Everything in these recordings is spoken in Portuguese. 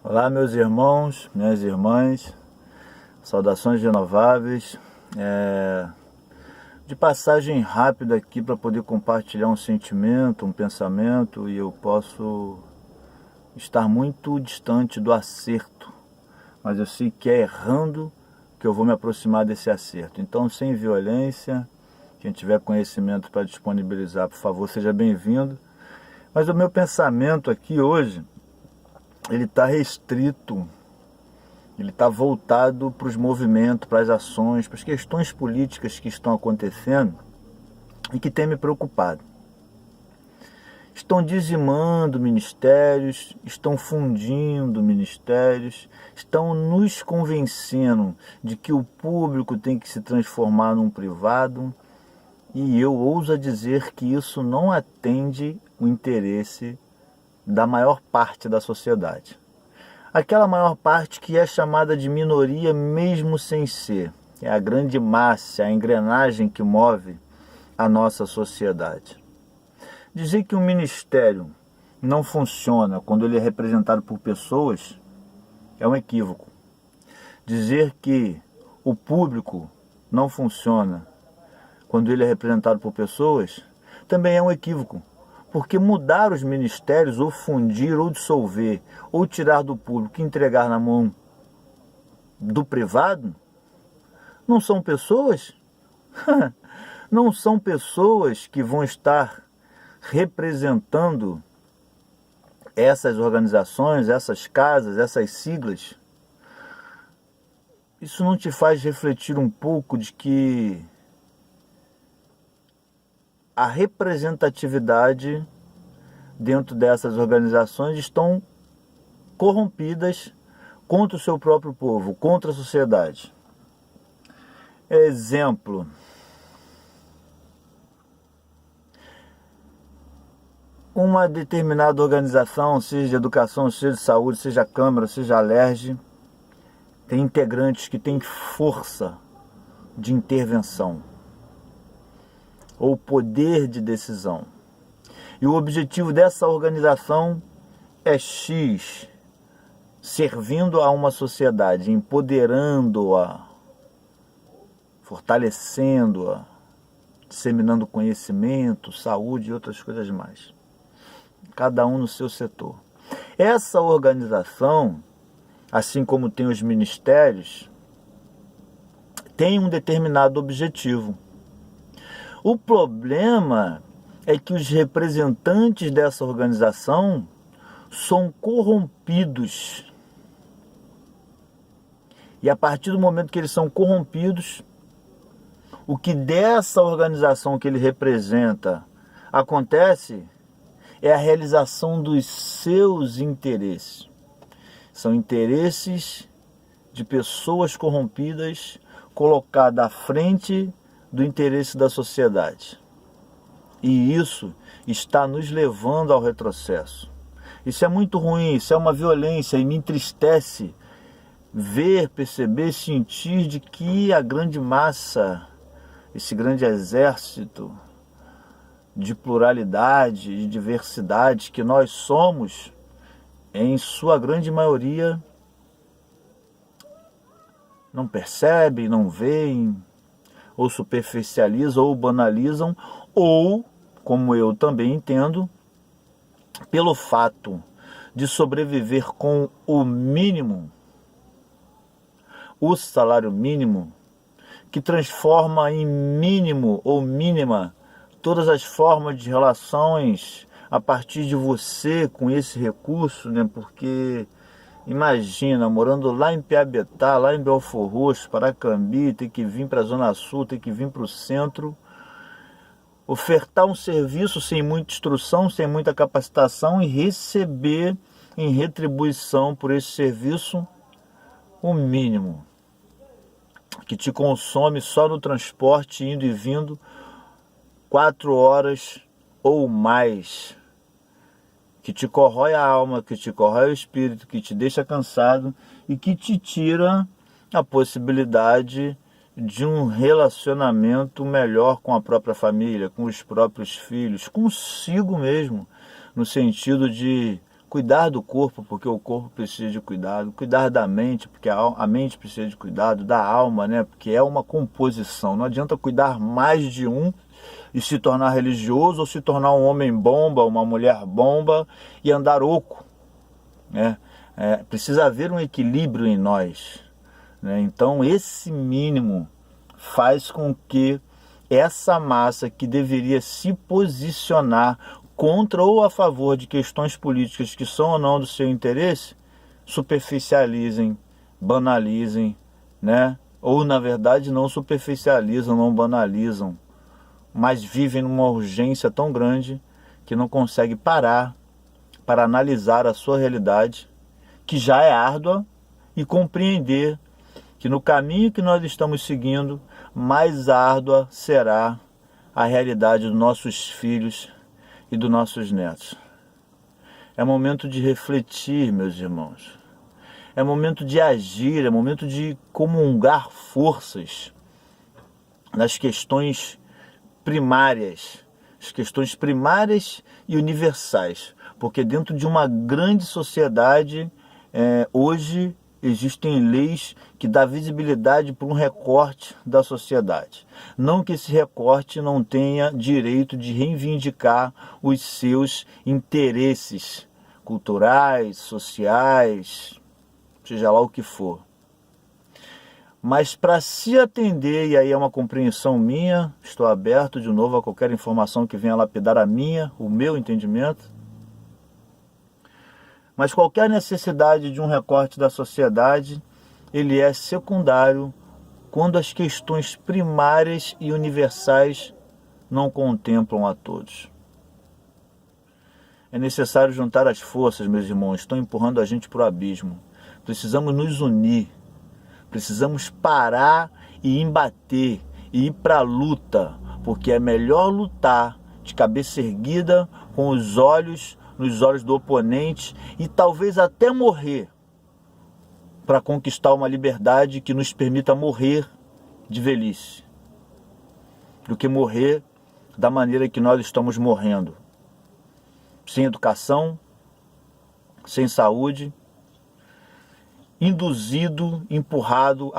Olá, meus irmãos, minhas irmãs, saudações renováveis. De passagem rápida aqui para poder compartilhar um sentimento, um pensamento, e eu posso estar muito distante do acerto, mas eu sei que é errando que eu vou me aproximar desse acerto. Então, sem violência, quem tiver conhecimento para disponibilizar, por favor, seja bem-vindo. Mas o meu pensamento aqui hoje, ele está restrito, ele está voltado para os movimentos, para as ações, para as questões políticas que estão acontecendo e que tem me preocupado. Estão dizimando ministérios, estão fundindo ministérios, estão nos convencendo de que o público tem que se transformar num privado, e eu ouso dizer que isso não atende o interesse da maior parte da sociedade. Aquela maior parte que é chamada de minoria mesmo sem ser. É a grande massa, a engrenagem que move a nossa sociedade. Dizer que um ministério não funciona quando ele é representado por pessoas é um equívoco. Dizer que o público não funciona quando ele é representado por pessoas também é um equívoco. Porque mudar os ministérios, ou fundir, ou dissolver, ou tirar do público e entregar na mão do privado, não são pessoas? Não são pessoas que vão estar representando essas organizações, essas casas, essas siglas? Isso não te faz refletir um pouco de que a representatividade dentro dessas organizações estão corrompidas contra o seu próprio povo, contra a sociedade? Exemplo: uma determinada organização, seja de educação, seja de saúde, seja a Câmara, seja a Alerj, tem integrantes que têm força de intervenção ou poder de decisão. E o objetivo dessa organização é X, servindo a uma sociedade, empoderando-a, fortalecendo-a, disseminando conhecimento, saúde e outras coisas mais. Cada um no seu setor. Essa organização, assim como tem os ministérios, tem um determinado objetivo. O problema é que os representantes dessa organização são corrompidos. E a partir do momento que eles são corrompidos, o que dessa organização que ele representa acontece é a realização dos seus interesses. São interesses de pessoas corrompidas colocadas à frente do interesse da sociedade. E isso está nos levando ao retrocesso. Isso é muito ruim, isso é uma violência, e me entristece ver, perceber, sentir de que a grande massa, esse grande exército de pluralidade, de diversidade que nós somos, em sua grande maioria, não percebem, não veem, ou superficializam, ou banalizam, ou, como eu também entendo, pelo fato de sobreviver com o mínimo, o salário mínimo, que transforma em mínimo ou mínima todas as formas de relações a partir de você com esse recurso, né? Porque imagina, morando lá em Piabetá, lá em Belfor Roxo, Paracambi, ter que vir para a Zona Sul, ter que vir para o centro, ofertar um serviço sem muita instrução, sem muita capacitação, e receber em retribuição por esse serviço o mínimo, que te consome só no transporte, indo e vindo, 4 horas ou mais, que te corrói a alma, que te corrói o espírito, que te deixa cansado e que te tira a possibilidade de um relacionamento melhor com a própria família, com os próprios filhos, consigo mesmo, no sentido de Cuidar do corpo, porque o corpo precisa de cuidado. Cuidar da mente, porque a mente precisa de cuidado. Da alma, né? Porque é uma composição. Não adianta cuidar mais de um e se tornar religioso, ou se tornar um homem bomba, uma mulher bomba e andar oco, né? Precisa haver um equilíbrio em nós, né? Então esse mínimo faz com que essa massa que deveria se posicionar contra ou a favor de questões políticas que são ou não do seu interesse, superficializem, banalizem, né? Ou na verdade não superficializam, não banalizam, mas vivem numa urgência tão grande que não consegue parar para analisar a sua realidade, que já é árdua, e compreender que no caminho que nós estamos seguindo, mais árdua será a realidade dos nossos filhos e dos nossos netos. É momento de refletir, meus irmãos. É momento de agir, é momento de comungar forças nas questões primárias, as questões primárias e universais, porque dentro de uma grande sociedade, hoje existem leis que dão visibilidade para um recorte da sociedade. Não que esse recorte não tenha direito de reivindicar os seus interesses culturais, sociais, seja lá o que for. Mas para se atender, e aí é uma compreensão minha, estou aberto de novo a qualquer informação que venha lapidar o meu entendimento, mas qualquer necessidade de um recorte da sociedade, ele é secundário quando as questões primárias e universais não contemplam a todos. É necessário juntar as forças, meus irmãos, estão empurrando a gente para o abismo. Precisamos nos unir, precisamos parar e embater, e ir para a luta, porque é melhor lutar de cabeça erguida, com os olhos nos olhos do oponente, e talvez até morrer, para conquistar uma liberdade que nos permita morrer de velhice, do que morrer da maneira que nós estamos morrendo, sem educação, sem saúde, induzido, empurrado,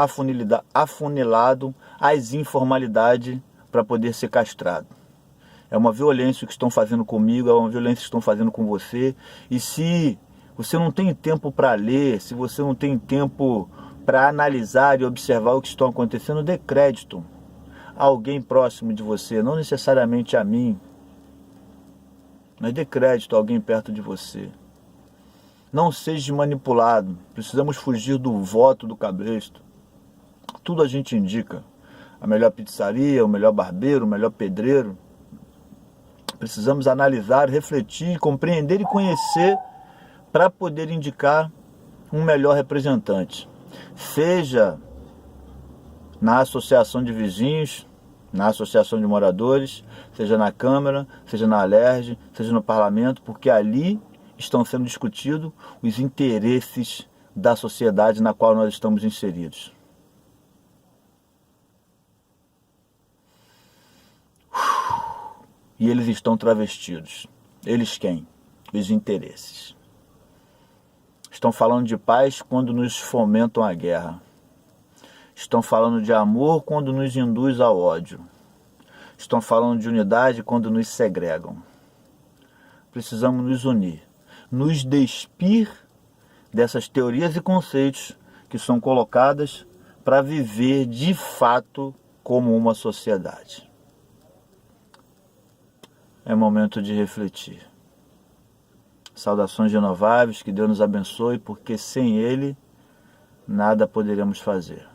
afunilado às informalidades para poder ser castrado. É uma violência que estão fazendo comigo, é uma violência que estão fazendo com você. E se você não tem tempo para ler, se você não tem tempo para analisar e observar o que está acontecendo, dê crédito a alguém próximo de você, não necessariamente a mim, mas dê crédito a alguém perto de você. Não seja manipulado, precisamos fugir do voto do cabresto. Tudo a gente indica, a melhor pizzaria, o melhor barbeiro, o melhor pedreiro. Precisamos analisar, refletir, compreender e conhecer para poder indicar um melhor representante. Seja na associação de vizinhos, na associação de moradores, seja na Câmara, seja na Alerj, seja no Parlamento, porque ali estão sendo discutidos os interesses da sociedade na qual nós estamos inseridos. E eles estão travestidos. Eles quem? Os interesses. Estão falando de paz quando nos fomentam a guerra. Estão falando de amor quando nos induz ao ódio. Estão falando de unidade quando nos segregam. Precisamos nos unir, nos despir dessas teorias e conceitos que são colocadas para viver de fato como uma sociedade. É momento de refletir. Saudações renováveis, que Deus nos abençoe, porque sem Ele nada poderemos fazer.